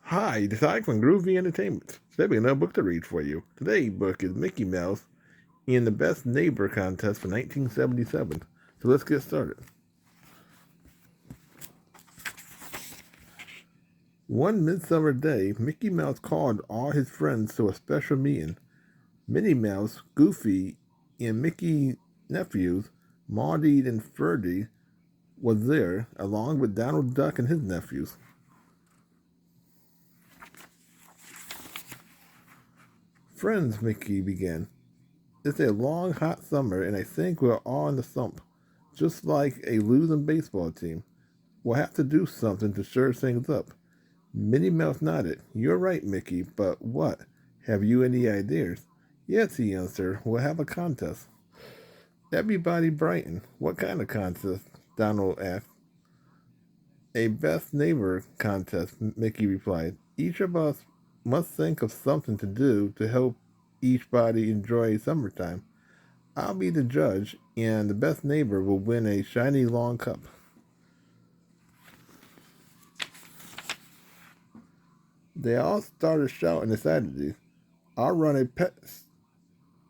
Hi, this is from Groovy Entertainment. Today we have another book to read for you. Today's book is Mickey Mouse in the Best Neighbor Contest for 1977. So let's get started. One midsummer day, Mickey Mouse called all his friends to a special meeting. Minnie Mouse, Goofy, and Mickey's nephews, Maudie and Ferdy, was there, along with Donald Duck and his nephews. Friends, Mickey began. It's a long, hot summer, and I think we're all in the slump. Just like a losing baseball team. We'll have to do something to stir things up. Minnie Mouse nodded. You're right, Mickey, but what? Have you any ideas? Yes, he answered. We'll have a contest. Everybody brightened. What kind of contest? Donald asked. A best neighbor contest, Mickey replied. Each of us must think of something to do to help each body enjoy summertime. I'll be the judge, and the best neighbor will win a shiny long cup. They all started shouting excitedly. I'll run a pet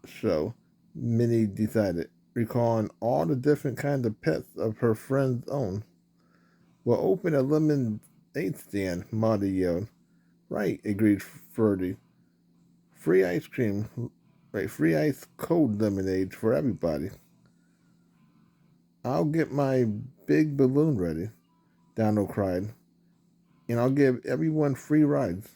show, Minnie decided, recalling all the different kinds of pets of her friends own. We'll open a lemonade stand, Maudie yelled. Right, agreed Ferdy. Free ice cream, right, free ice cold lemonade for everybody. I'll get my big balloon ready, Donald cried, and I'll give everyone free rides.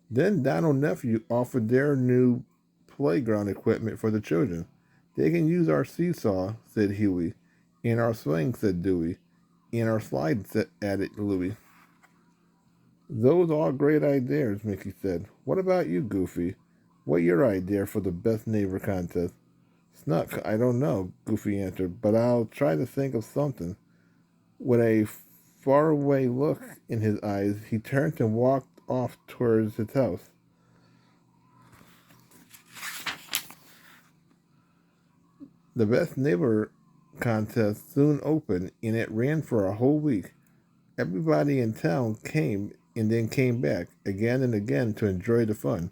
Then Donald nephew offered their new playground equipment for the children. They can use our seesaw, said Huey. And our swing, said Dewey. And our slide, added Louie. Those are great ideas, Mickey said. What about you, Goofy? What's your idea for the best neighbor contest? Snuck, I don't know, Goofy answered, but I'll try to think of something. With a faraway look in his eyes, he turned and walked off towards his house. The Best Neighbor contest soon opened, and it ran for a whole week. Everybody in town came and then came back again and again to enjoy the fun.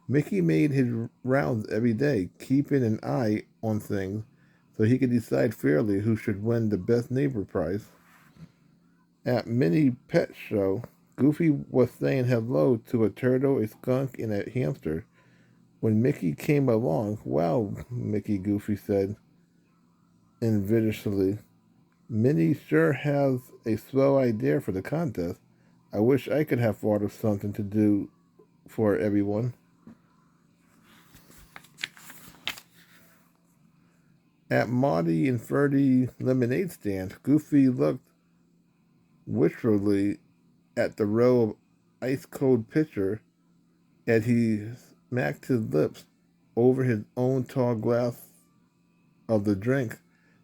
Mickey made his rounds every day, keeping an eye on things so he could decide fairly who should win the Best Neighbor prize. At Minnie Pet Show, Goofy was saying hello to a turtle, a skunk, and a hamster. When Mickey came along, wow, Mickey, Goofy said invidiously. Minnie sure has a swell idea for the contest. I wish I could have thought of something to do for everyone. At Maudie and Ferdy lemonade stand, Goofy looked wistfully at the row of ice cold pitcher as he smacked his lips over his own tall glass of the drink.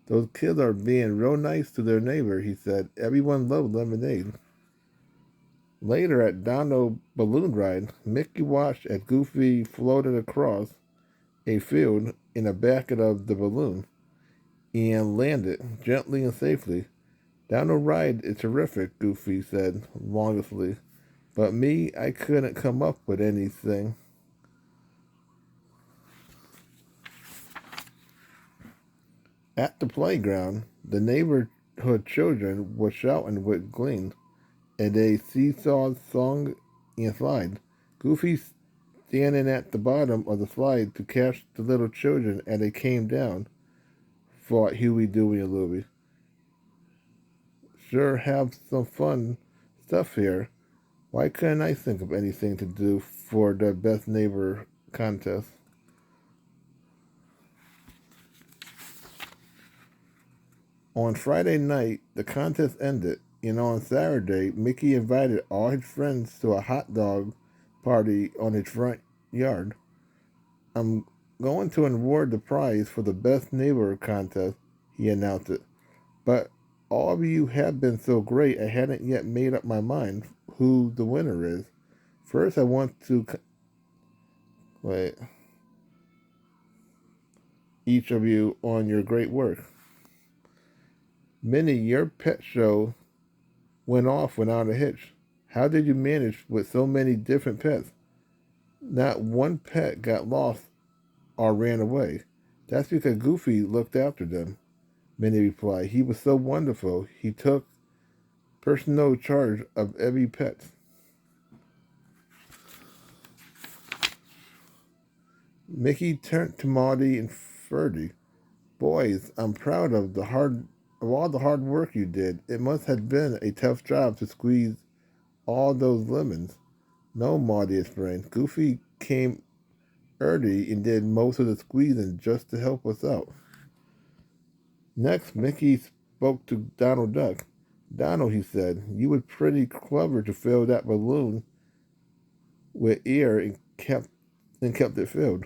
Those kids are being real nice to their neighbor, he said. Everyone loves lemonade. Later at Donald Balloon Ride, Mickey watched as Goofy floated across a field in the back of the balloon and landed gently and safely. Donald ride is terrific, Goofy said longingly. But me, I couldn't come up with anything. At the playground, the neighborhood children were shouting with glee, and they seesaw song and slide. Goofy standing at the bottom of the slide to catch the little children as they came down, thought Huey, Dewey, and Louie. Sure have some fun stuff here. Why couldn't I think of anything to do for the best neighbor contest? On Friday night, the contest ended, and on Saturday, Mickey invited all his friends to a hot dog party on his front yard. I'm going to award the prize for the best neighbor contest, he announced it. But all of you have been so great, I hadn't yet made up my mind who the winner is. First, I want to wait each of you on your great work. Minnie, your pet show went off without a hitch. How did you manage with so many different pets? Not one pet got lost or ran away. That's because Goofy looked after them, Minnie replied. He was so wonderful. He took personal charge of every pet. Mickey turned to Maudie and Ferdy. Boys, I'm proud of all the hard work you did. It must have been a tough job to squeeze all those lemons. No, Maudie explained. Goofy came early and did most of the squeezing just to help us out. Next, Mickey spoke to Donald Duck. Donald, he said, you were pretty clever to fill that balloon with air and kept it filled.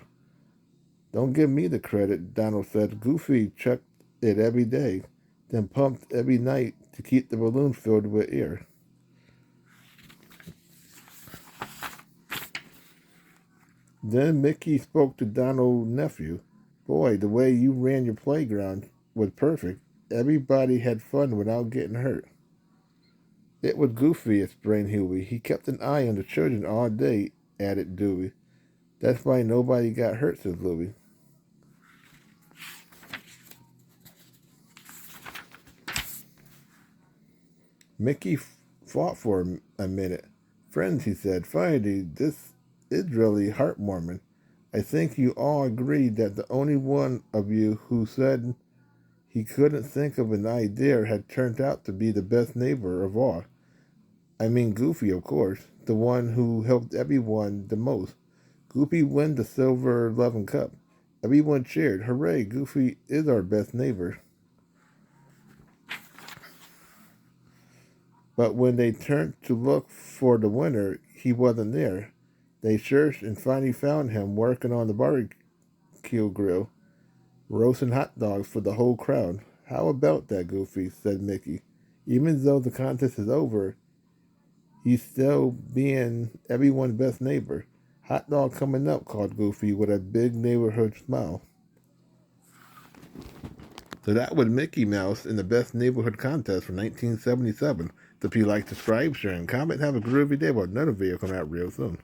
Don't give me the credit, Donald said. Goofy checked it every day, then pumped every night to keep the balloon filled with air. Then Mickey spoke to Donald's nephew. Boy, the way you ran your playground was perfect. Everybody had fun without getting hurt. It was Goofy, explained Huey. He kept an eye on the children all day, added Dewey. That's why nobody got hurt, said Louie. Mickey fought for a minute. Friends, he said, finally, this is really heartwarming. I think you all agree that the only one of you who said he couldn't think of an idea had turned out to be the best neighbor of all. I mean Goofy, of course, the one who helped everyone the most. Goofy won the Silver Loving Cup. Everyone cheered. Hooray, Goofy is our best neighbor. But when they turned to look for the winner, he wasn't there. They searched and finally found him working on the barbecue grill, roasting hot dogs for the whole crowd. How about that, Goofy, said Mickey. Even though the contest is over, he's still being everyone's best neighbor. Hot dog coming up, called Goofy with a big neighborhood smile. So that was Mickey Mouse in the Best Neighborhood Contest for 1977. So if you like, subscribe, share, and comment, have a groovy day. Well, another video coming out real soon.